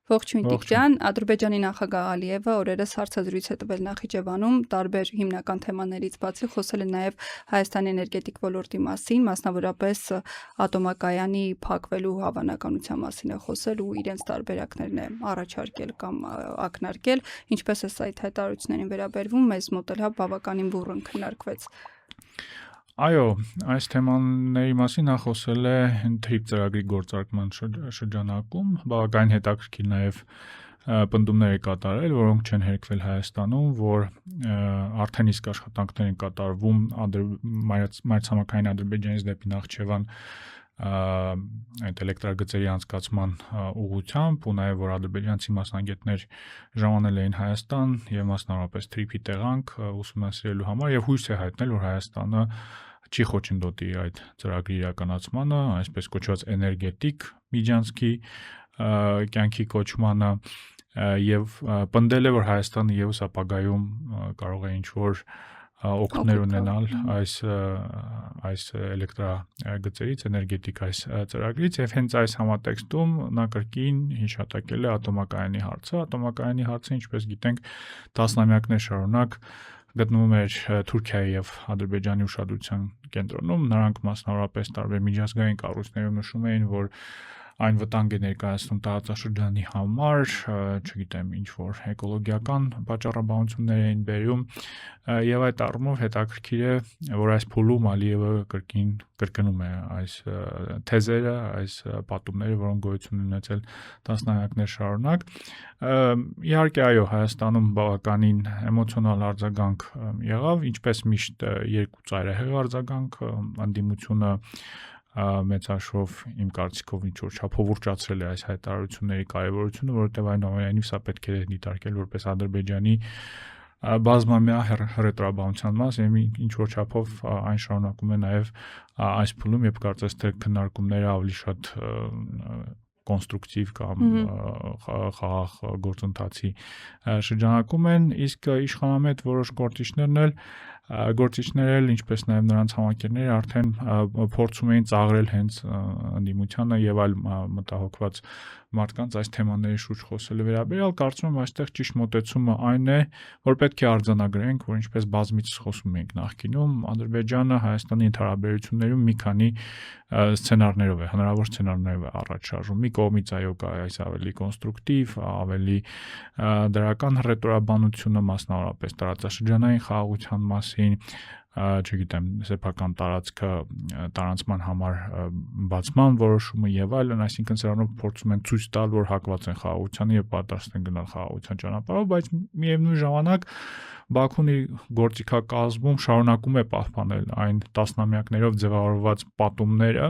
Ողջույն Տիգրան, Ադրբեջանի նախագահ Ալիևը օրերս հարցազրույց է տվել Նախիջևանում, տարբեր հիմնական թեմաներից բացի խոսել է նաև Հայաստանի էներգետիկ ոլորտի մասին, մասնավորապես ատոմակայանի փակվելու հավանականության մասին է խոսել ու իրենց տարբերակներն է առաջարկել կամ ակնարկել, ինչպես է սա այդ հայտարարություններին վերաբերվում, մեզ մոտ էլ բավականին բուռն քննարկվեց։ Այո, այս թեմաների մասին նա խոսել է TRIP ծրագրի գործարկման շրջանակում, բավականին հետաքրքիր նաև պնդումներ է կատարել, որոնք չեն հերքվել Հայաստանում, որ արդեն իսկ աշխատանքներ են կատարվում մայրցամաքային Ադրբեջանից դեպի Նախիջևան այդ էլեկտրագծերի անցկացման ուղղությամբ ու նաև որ ադրբեջանցի մասնագետներ ժամանել էին Հայաստան եւ մասնավորապես TRIP-ի տեղանք ուսումնասիրելու համար եւ հույս է հայտնել, որ Հայաստանը չի խոչընդոտի այդ ծրագրի իրականացմանը, այսպես կոչված էներգետիկ միջանցքի կյանքի կոչմանը եւ պնդել է, որ Հայաստանը եւս ապագայում կարող է ինչ-որ օգուտներ ունենալ այս էլեկտրագծերից, էներգետիկ այս ծրագրից եւ հենց այս համատեքստում նա կրկին հիշատակել է ատոմակայանի հարցը։ Ատոմակայանի հարցը, ինչպես գիտենք, տասնամյակներ շարունակ գտնվում էր Թուրքիայի եւ Ադրբեջանի ուշադրության կենտրոնում, նրանք մասնավորապես տարբեր միջազգային կառույցներում նշում էին, որ այն վտանգ է ներկայացնում տարածաշրջանի համար, չգիտեմ, ինչ որ էկոլոգիական պատճառաբանություններ էին բերում եւ այդ առումով հետաքրքիր է, որ այս փուլում Ալիևը կրկնում է այս թեզերը, այս պատումները, որոնք գոյություն ունեցել տասնամյակներ շարունակ։ Իհարկե, այո, Հայաստանում բավականին էմոցիոնալ արձագանք եղավ, ինչպես միշտ երկու ծայրահեղ արձագանք, անդիմությունը մեծ հաշվով իմ կարծիքով ինչ որ չափով ուռճացրել է այս հայտարարությունների կարևորությունը, որովհետև այնուամենայնիվ սա պետք է դիտարկել որպես Ադրբեջանի բազմամյա հռետորաբանության մաս եւ ինչ որ չափով այն շարունակում է նաեւ այս փուլում, երբ կարծես թե քննարկումները ավելի շատ կոնստրուկտիվ կամ խաղաղ գործընթացի շրջանակում են, իսկ իշխանամետ որոշ գործիչներ էլ, ինչպես նաև նրանց համակերները արդեն փորձում էին ծաղրել հենց ընդդիմությանը եւ այլ մտահոգված մարդկանց այս թեմաների շուրջ խոսելու վերաբերյալ, կարծում եմ այստեղ ճիշտ մոտեցումը այն է, որ պետք է արձանագրենք, որ ինչպես բազմիցս խոսում ենք նախկինում, Ադրբեջանը Հայաստանի հարաբերություններում մի քանի սցենարներով է, հնարավոր սցենարներով է առաջ շարժում։ Մի կողմից այո կա այս ավելի կոնստրուկտիվ, ավելի դրական հռետորաբանությունը, մասնավորապես տարածաշրջանային խաղաղության մասին, չգիտեմ, սեփական տարածման համար բացման որոշումը եւ այլն, այսինքն սրանով փորձում են ցույց տալ, որ հակված են խաղաղությանը եւ պատրաստ են գնալ խաղաղության ճանապարհով, բայց միևնույն ժամանակ Բաքուն իր գործիքակազմում շարունակում է պահպանել այն տասնամյակներով ձևավորված պատումները,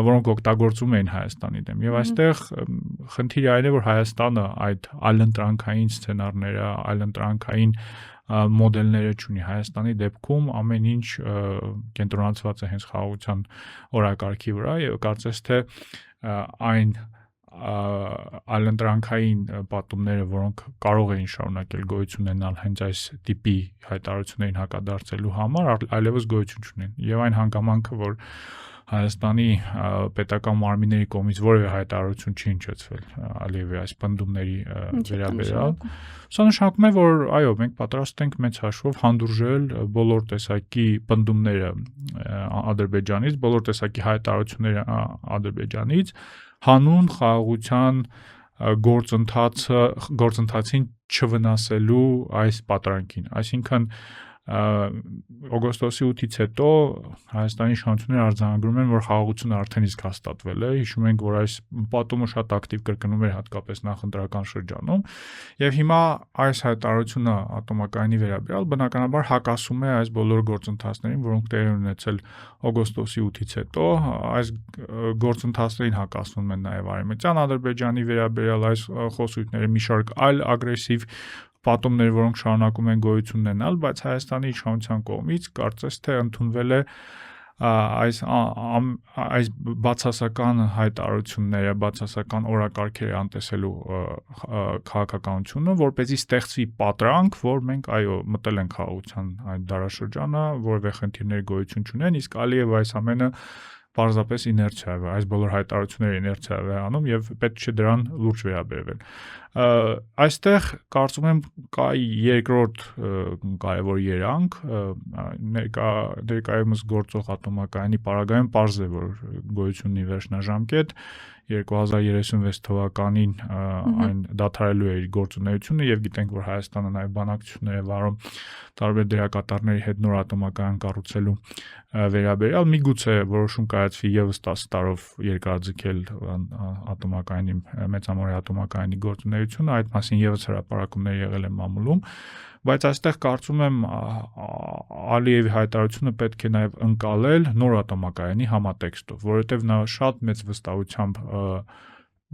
որոնք օգտագործում էին Հայաստանի դեմ։ Եվ այստեղ խնդիրը այն է, որ Հայաստանը այդ այլընտրանքային սցենարները, այլընտրանքային մոդելները չունի Հայաստանի դեպքում ամեն ինչ կենտրոնացված է հենց խաղաղության օրակարգի վրա եւ կարծես թե այն այլընտրանքային պատումները, որոնք կարող էին շարունակել գոյություն ունենալ հենց այս տիպի հայտարարություններին հակադարձելու համար, այլևս գոյություն չունեն։ Եվ այն հանգամանքը, որ Հայաստանի պետական մարմինների կողմից որևէ հայտարարություն չի հնչեցվել Ալիևի այս պնդումների վերաբերյալ, սա նշանակում է, որ այո, մենք պատրաստ ենք մեծ հաշվով հանդուրժել բոլոր տեսակի պնդումները Ադրբեջանից, բոլոր տեսակի հայտարարությունները Ադրբեջանից, հանուն խաղաղության գործընթացին չվնասելու այս պատրանքին, այսինքն օգոստոսի 8-ից հետո Հայաստանի իշխանությունները արձանագրում են, որ խաղաղությունը արդեն իսկ հաստատվել է։ Հիշում ենք, որ այս պատումը շատ ակտիվ կրկնում էր հատկապես նախընտրական շրջանում, եւ հիմա այս հայտարարությունը ատոմակայանի վերաբերյալ բնականաբար հակասում է այս բոլոր գործընթացներին, որոնք տեղի են ունեցել օգոստոսի 8-ից հետո։ Այս գործընթացներին հակասում են նաեւ Արևմտյան Ադրբեջանի վերաբերյալ այս խոսույթները, մի շարք այլ ագրեսիվ պատումներ, որոնք շարունակում են գոյություն ունենալ, բայց Հայաստանի իշխանության կողմից կարծես թե ընդունվել է այս բացասական հայտարարությունները, բացասական օրակարգերը անտեսելու քաղաքականությունը, որպեսզի ստեղծվի պատրանք, որ մենք այո մտել ենք խաղաղության այդ դարաշրջանը, որևէ խնդիրներ գոյություն չունեն, իսկ Ալիևը այս ամենը պարզապես իներցիա է, այս բոլոր հայտարարությունները իներցիա է անում եւ պետք չէ դրան լուրջ վերաբերվել։ Այստեղ կարծում եմ կա երկրորդ կարևոր երանգ, ներկայումս գործող ատոմակայանի պարագայում պարզ է, որ գոյություն ունի վերջնաժամկետ, 2036 թվականին այն դադարելու է իր գործունեությունը եւ գիտենք, որ Հայաստանը նաեւ բանակցություններ է վարում տարբեր դերակատարների հետ նոր ատոմակայան կառուցելու վերաբերյալ, միգուցե որոշում կայացվի եւս 10 տարով երկարաձգել ատոմակայանի մեծամասնի ատոմակայանի գործունեությունը, այդ մասին եւս հրապարակումներ եղել են մամուլում, բայց այստեղ կարծում եմ Ալիևի հայտարարությունը պետք է նաև ընկալել նոր ատոմակայանի համատեքստով, որովհետև նա շատ մեծ վստահությամբ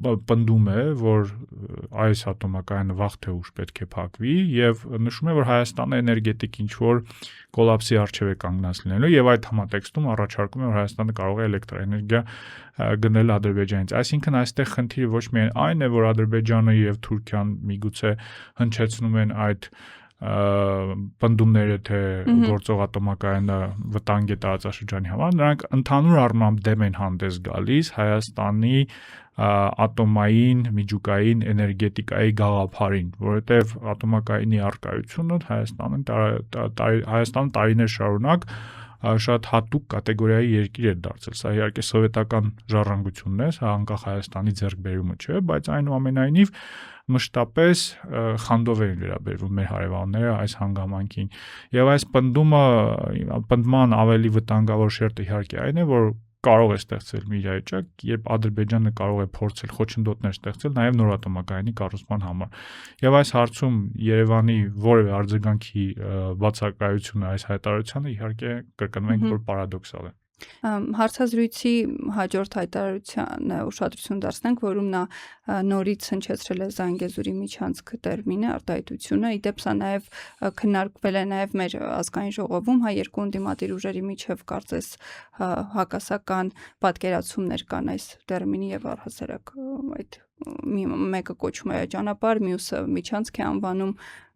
պնդում է, որ այս ատոմակայանը վաղ թե ուշ պետք է փակվի եւ նշում է, որ Հայաստանը էներգետիկ ինչ-որ կոլապսի առջեւ է կանգնած լինելու եւ այդ համատեքստում առաջարկում է, որ Հայաստանը կարող է էլեկտրաէներգիա գնել Ադրբեջանից։ Այսինքն այստեղ խնդիրը ոչ միայն այն է, որ Ադրբեջանը եւ Թուրքիան միգուցե հնչեցնում են այդ պնդումները, թե գործող ատոմակայանը վտանգ է տարածաշրջանի համար, նրանք ընդհանուր առմամբ դեմ են հանդես գալիս Հայաստանի ատոմային, միջուկային էներգետիկայի գաղափարին, որովհետև ատոմակայանի առկայությունը Հայաստանը տարիներ շարունակ շատ հատուկ կատեգորիայի երկիր է դարձել։ Սա իհարկե սովետական ժառանգությունն է, սա անկախ Հայաստանի ձեռքբերումը չէ, բայց այնուամենայնիվ մշտապես խանդով են վերաբերվում մեր հարևանները այս հանգամանքին։ Եվ այս պնդման ավելի վտանգավոր շերտը իհարկե այն է, որ կարող է ստեղծել մի իրավիճակ, երբ Ադրբեջանը կարող է փորձել խոչընդոտներ ստեղծել նաև նոր ատոմակայանի կառուցման համար։ Եվ այս հարցում Երևանի որևէ արձագանքի բացակայությունը այս հայտարարությանը իհարկե կրկնում ենք, որ պարադոքսալ է։ Հարցազրույցի հաջորդ հայտարարությանը ուշադրություն դարձնենք, որում նա նորից հնչեցրել է Զանգեզուրի միջանցք տերմինը, արտահայտությունը, իդեպ սա նաև քննարկվել է նաև մեր ազգային ժողովում, երկու ընդդիմադիր ուժերի միջև կարծես հակասական պատկերացումներ կան այս տերմինի եւ առհասարակ այդ մեկը կոչվում է ճանապարհ, մյուսը միջանցք է անվանում,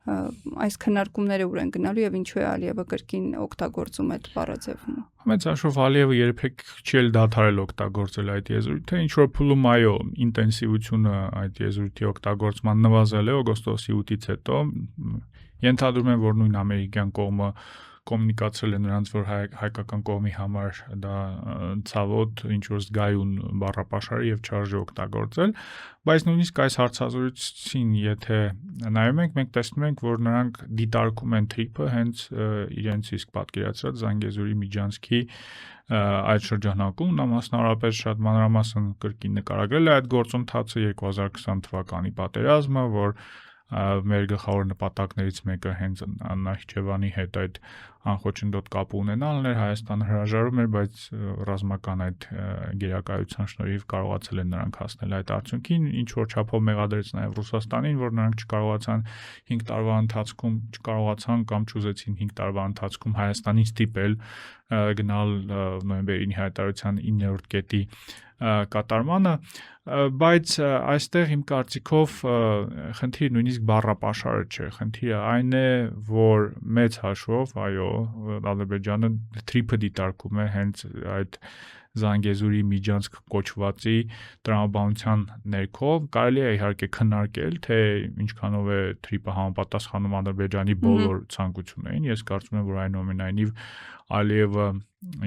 այս քննարկումները ուր են գնալու եւ ինչու է Ալիևը կրկին օգտագործում այդ բառաձևումը։ Մեծ հաշվով Ալիևը երբեք չի դադարել օգտագործել այդ եզրույթը, ինչ որ փուլում այո, ինտենսիվությունը այդ եզրույթի օգտագործման նվազել է օգոստոսի 8-ից հետո, ենթադրում եմ, որ նույն ամերիկյան կողմը կոմունիկացրել է նրանց, որ հայկական կողմի համար դա ցավոտ ինչ-որ զգայուն բառապաշար է եւ չարժե օգտագործել, բայց նույնիսկ այս հարցազրույցին, եթե նայում ենք, մենք տեսնում ենք, որ նրանք դիտարկում են թրիփը հենց իրենց իսկ պատկերացրած Զանգեզուրի միջանցքի այդ շրջանակում, նա մասնավորապես շատ մանրամասն կրկին նկարագրել է այդ գործընթացը 2020 թվականի պատերազմը, որ մեր գլխավոր նպատակներից մեկը հենց Նախիջևանի հետ այդ անխոչնդոտ կապ ունենալն էր, Հայաստանը հրաժարում էր, բայց ռազմական այդ գերակայության շնորհիվ կարողացել են նրանք հասնել այդ արդյունքին, ինչ որ չափով մեղադրեց նաև Ռուսաստանին, որ նրանք չկարողացան 5 տարվա ընթացքում կամ չուզեցին 5 տարվա ընթացքում Հայաստանին ստիպել գնալ նոյեմբերի հայտարարության 9-րդ կետի կատարմանը, բայց այստեղ իմ կարծիքով խնդիրը նույնիսկ բառապաշարը չէ, խնդիրը այն է, որ մեծ հաշվով, այո, Ադրբեջանը թրիփը դիտարկում է հենց այդ Զանգեզուրի միջանցք կոչվածի տրամաբանության ներքո, կարելի է իհարկե քննարկել, թե ինչքանով է թրիփը համապատասխանում Ադրբեջանի բոլոր ցանկություններին, ես կարծում եմ, որ այնուամենայնիվ Ալիևը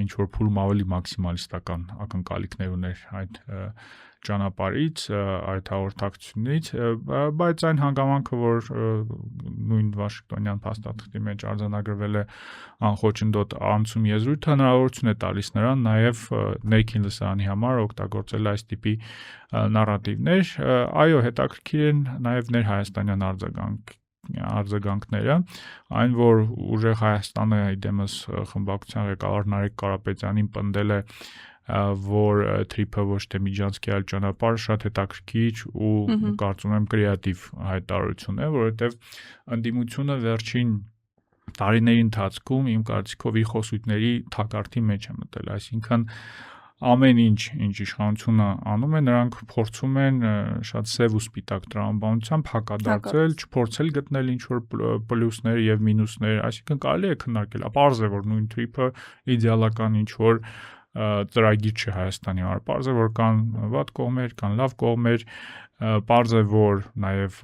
ինչ որ փուլում ավելի մաքսիմալիստական ակնկալիքներ ուներ այդ ճանապարհից, այդ հաղորդակցությունից, բայց այն հանգամանքը, որ նույն Վաշինգտոնյան փաստաթղթի մեջ արձանագրվել է անխոչնդոտ անցում եզրույթը, հնարավորություն է տալիս նրան նաև ներքին լսարանի համար օգտագործել այս տիպի նարատիվներ, այո, հետաքրքիր են նաև ներհայաստանյան արձագանքները, այն որ ուժեղ Հայաստանը իդեմս խմբակցության ղեկավար Նարեկ Կարապետյանին պնդել է, որ թրիփը ոչ թե միջանցքի այլ ճանապարհ շատ հետաքրքիր ու կարծում եմ կրեատիվ հայտարարություն է, որովհետև ընդդիմությունը վերջին տարիների ընթացքում իմ կարծիքով իր խոսույթների թակարդի մեջ է մտել, այսինքն ամեն ինչ իշխանությունը անում է, նրանք փորձում են շատ սև ու սպիտակ տրամաբանությամբ հակադարձել, չփորձել գտնել ինչ-որ պլյուսներ եւ մինուսներ, այսինքն կարելի է քննարկել, պարզ է, որ նույն թրիփը իդեալական ինչ-որ ծրագիր չի Հայաստանի համար։ Պարզ է, որ կան վատ կողմեր, կան լավ կողմեր, պարզ է, որ նաև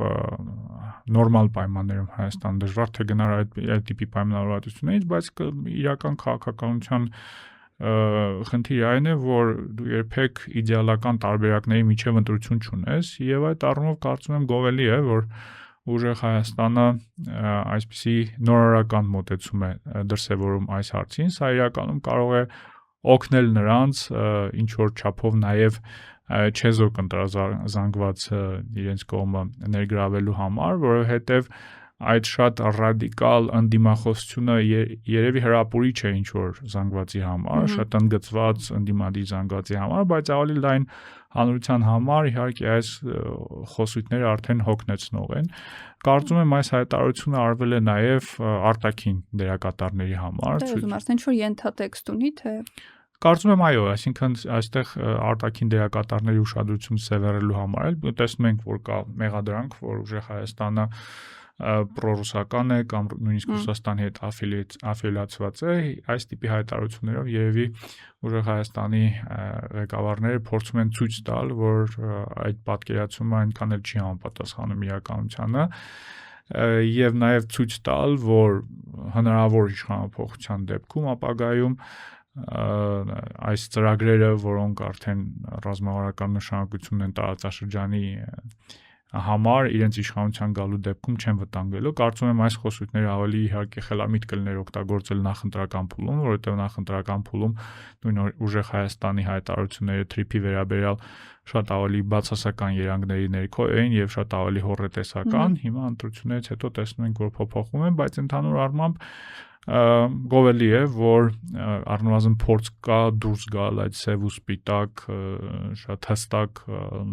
նորմալ պայմաններում Հայաստան դժվար թե գնար այդ տիպի պայմանավորվածություններից, բայց իրական քաղաքականության խնդիրը այն է, որ դու երբեք իդեալական տարբերակների միջև ընտրություն չունես, եւ այդ առումով կարծում եմ գովելի է, որ ուժեղ Հայաստանը այսպիսի նորարարական մոտեցում է դրսևորում այս հարցին, սա իրականում կարող է օգնել նրանց ինչ որ չափով նաև չեզոք ընտրազանգված իրենց կողմը ներգրավելու համար, որովհետև այդ շատ ռադիկալ ընդդիմախոսությունը երևի հրապուրիչ է ինչ որ զանգվածի համար, շատ ընդգծված ընդդիմադիր զանգվածի համար, բայց ավելի լայն հանրության համար իհարկե այս խոսույթները արդեն հոգնեցնող են։ Կարծում եմ այս հայտարարությունը արվել է նաև արտաքին դերակատարների համար։ Դա ուզում ասեմ, ինչ որ ենթատեքստ ունի, թե Կարծում եմ այո, այսինքն այստեղ արտաքին դերակատարների ուշադրություն սևեռելու համար էլ տեսնում ենք, որ կա մեղադրանք, որ ուժեղ Հայաստանը պրոռուսական է կամ նույնիսկ Ռուսաստանի հետ աֆիլիացված է, այս տիպի հայտարարություններով երևի ուժեղ Հայաստանի ղեկավարները փորձում են ցույց տալ, որ այդ պատկերացումը այնքան էլ չի համապատասխանում իրականությանը եւ նաեւ ցույց տալ, որ հնարավոր իշխանափոխության դեպքում ապագայում այս ծրագրերը, որոնք արդեն ռազմավարական նշանակություն են տարածաշրջանի համար իրենց իշխանության գալու դեպքում չեն վտանգվելու։ Կարծում եմ այս խոսույթները ավելի իհարկե խելամիտ կլիներ օգտագործել նախընտրական փուլում, որովհետև նախընտրական փուլում նույն ուժեղ Հայաստանի հայտարարությունները թրիփի վերաբերյալ շատ ավելի բացասական երանգների ներքո էին եւ շատ ավելի հոռետեսական։ Հիմա ընտրություններից հետո տեսնում ենք, որ փոփոխվում են, բայց ընդհանուր առմամբ գովելի է, որ առնվազն փորձ կա դուրս գալ այդ սև ու սպիտակ շատ հստակ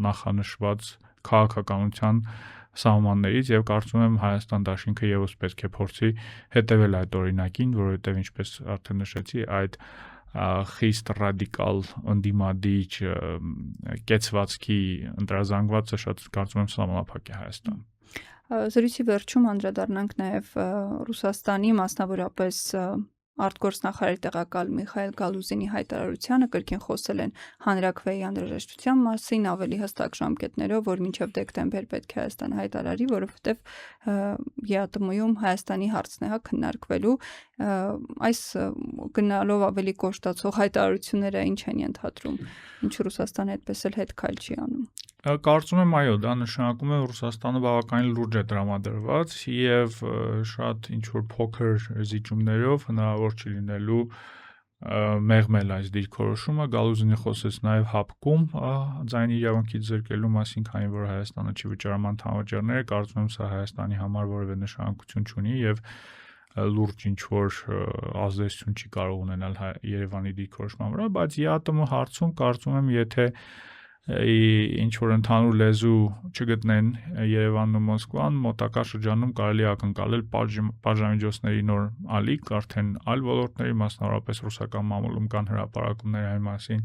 նախանշված քաղաքականության սահմաններից եւ կարծում եմ Հայաստան դաշինքը եւս պետք է փորձի հետեւել այդ օրինակին, որովհետեւ ինչպես արդեն նշեցի, այդ խիստ ռադիկալ ընդդիմադիր կեցվածքի ընտրազանգվածը շատ կարծում եմ սահմանափակ է Հայաստան։ Զրույցի վերջում անդրադառնանք նաև Ռուսաստանի, մասնավորապես արտգործնախարար տեղակալ Միխայել Գալուզինի հայտարարությանը, կրկին խոսել են հանրաքվեի անհրաժեշտության մասին, ավելի հստակ ժամկետներով, որ մինչև դեկտեմբեր պետք է Հայաստանը հայտարարի, որովհետև ԵԱՏՄ-ում Հայաստանի հարցն է քննարկվելու, այս գնալով ավելի կոշտացող հայտարարությունները ինչ են ենթադրում, ինչ Ռուսաստանը այդպես էլ հետ քայլ չի անում։ Կարծում եմ այո, դա նշանակում է որ Ռուսաստանը բավականին լուրջ է տրամադրված եւ շատ ինչ որ փոքր զիջումներով հնարավոր չի լինելու մեղմել այս դիրքորոշումը։ Գալուզինը խոսեց նաեւ հապկում ձայնի իրավունքից զրկելու մասին, քանի որ Հայաստանը չի վճարում անդամավճարները, կարծում եմ սա Հայաստանի համար որևէ նշանակություն չունի եւ լուրջ ինչ որ ազդեցություն չի կարող ունենալ Երևանի դիրքորոշման վրա, բայց ԵԱՏՄ հարցում կարծում եմ եթե ինչ որ ընդհանուր լեզու չգտնեն Երևանն ու Մոսկվան, մոտակա շրջանում կարելի է ակնկալել պատժամիջոցների նոր ալիք, արդեն այլ ոլորտների, մասնավորապես ռուսական մամուլում կան հրապարակումներ այն մասին,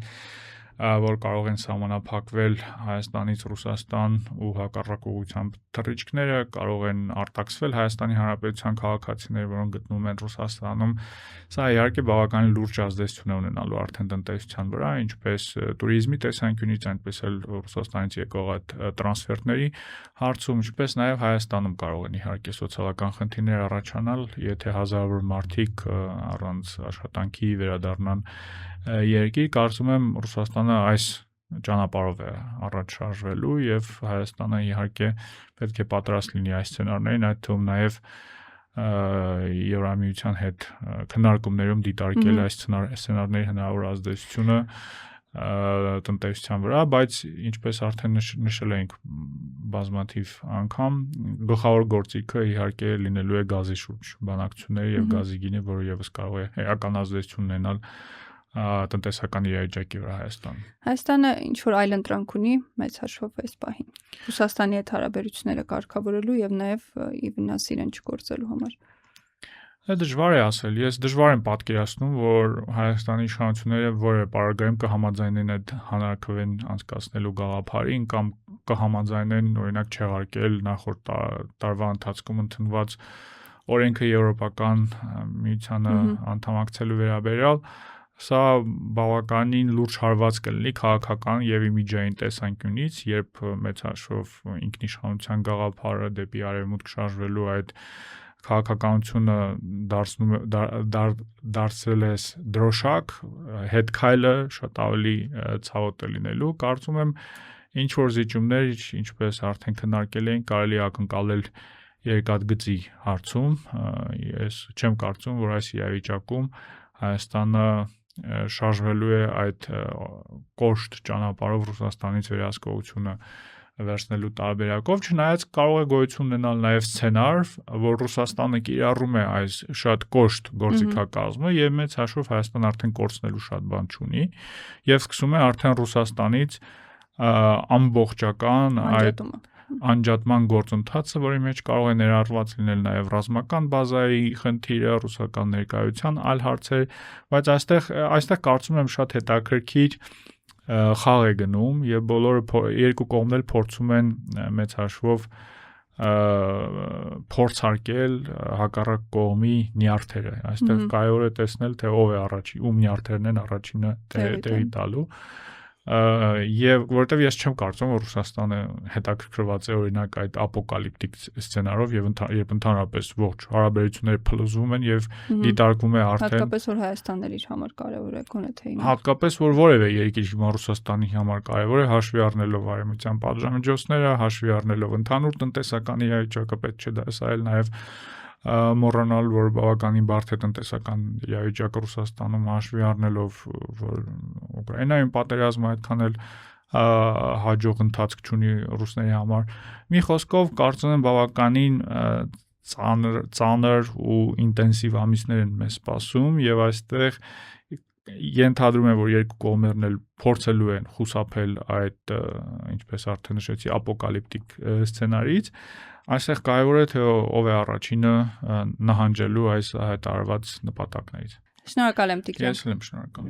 որ կարող են սահմանափակվել Հայաստանից Ռուսաստան ու հակառակ ուղղությամբ թռիչքները, կարող են արտաքսվել Հայաստանի Հանրապետության քաղաքացիներ, որոնք գտնվում են Ռուսաստանում։ Սա իհարկե բավականին լուրջ ազդեցություն է ունենալու արդեն տնտեսության վրա, ինչպես туриզմի տեսանկյունից, այնպես էլ Ռուսաստանից եկող այդ տրանսֆերտների հարցում, ինչպես նաև Հայաստանում կարող են իհարկե սոցիալական խնդիրներ առաջանալ, եթե հազարավոր մարդիկ առանց աշխատանքի վերադառնան երկիր, կարծում եմ Ռուսաստանը այս ճանապարհով է առաջ շարժվելու եւ Հայաստանը իհարկե պետք է պատրաստ լինի այս սցենարներին, այդ թվում նաեւ Եվրամիության հետ քննարկումներում դիտարկել այս սցենարների հնարավոր ազդեցությունը տնտեսության վրա, բայց ինչպես արդեն նշել ենք բազմաթիվ անգամ, գլխավոր գործիքը իհարկե լինելու է գազի շուրջ բանակցությունները եւ գազի գինը, որը եւս կարող է էական ազդեցություն ունենալ տնտեսական իրավիճակի վրա Հայաստան։ Հայաստանը ինչ որ այլ ընտրանք ունի մեծ հաշվով այս պահին։ Ռուսաստանի հետ հարաբերությունները կարգավորելու եւ նաեւ ի վնաս իրեն չգործելու համար։ Դա դժվար է ասել։ Ես դժվար եմ պատկերացնում, որ Հայաստանի իշխանությունները որևէ պարագայում կհամաձայնեն այդ հանրաքվեն անցկացնելու գաղափարին կամ կհամաձայնեն օրինակ չեղարկել նախորդ տարվա ընթացքում ընդունված օրենքը Եվրոպական միությանը անդամակցելու վերաբերյալ Սա բավականին լուրջ հարված կլինի քաղաքական եւ իմիջային տեսանկյունից, երբ մեծ հաշվով ինքնիշխանության գաղափարը դեպի արևմուտք շարժվելու այդ քաղաքականությունը դարձել է դրոշակ, հետ քայլը շատ ավելի ցավոտ է լինելու։ Կարծում եմ ինչ որ զիջումներ, ինչպես արդեն քննարկել էին, կարելի է ակնկալել երկաթգծի հարցում։ Ես չեմ կարծում, որ այս իրավիճակում Հայաստանը շարժվելու է այդ կոշտ ճանապարհով Ռուսաստանից վերահսկողությունը վերցնելու տարբերակով, չնայած կարող է գոյություն ունենալ նաև սցենար, որ Ռուսաստանը կիրառում է այս շատ կոշտ գործիքակազմը եւ մեծ հաշվով Հայաստան արդեն կորցնելու շատ բան չունի եւ սկսում է արդեն Ռուսաստանից ամբողջական այդ անջատման գործընթացը, որի մեջ կարող է ներառված լինել նաև ռազմական բազայի խնդիրը, ռուսական ներկայության այլ հարցեր, բայց այստեղ կարծում եմ շատ հետաքրքիր խաղ է գնում եւ բոլորը երկու կողմն էլ փորձում են մեծ հաշվով փորձարկել հակառակ կողմի նյարդերը։ Այստեղ կարևոր է տեսնել, թե ով է առաջին, ում նյարդերն են առաջինը տեղի տալու։ Եվ որովհետև ես չեմ կարծում, որ Ռուսաստանը հետաքրքրված է օրինակ այդ ապոկալիպտիկ սցենարով եւ երբ ընդհանրապես ողջ հարաբերությունները փլուզվում են եւ դիտարկվում է արդեն հատկապես որ Հայաստանն իր համար կարեւոր է գոնե թե իմ հատկապես որ որևէ երկիր հիմա Ռուսաստանի համար կարեւոր է հաշվի առնելով արևմտյան պատժամիջոցները, հաշվի առնելով ընդհանուր տնտեսական իրավիճակը, պետք չէ դա սա էլ նաեւ մոռանալ, որ բավականին բարդ է տնտեսական իրավիճակը Ռուսաստանում հաշվի առնելով, որ Ուկրաինայում պատերազմը այդքան էլ հաջող ընթացք չունի ռուսների համար։ Մի խոսքով կարծում եմ բավականին ծանր ու ինտենսիվ ամիսներ են մեզ սպասում եւ այստեղ ենթադրում եմ, որ երկու կողմերն էլ փորձելու են խուսափել այդ, ինչպես արդեն նշեցի, ապոկալիպտիկ սցենարից։ Այստեղ կարևոր է թե ով է առաջինը նահանջելու այս հայտարարված նպատակներից։ Շնորհակալ եմ Տիգրան։ Ես էլ եմ շնորհակալ։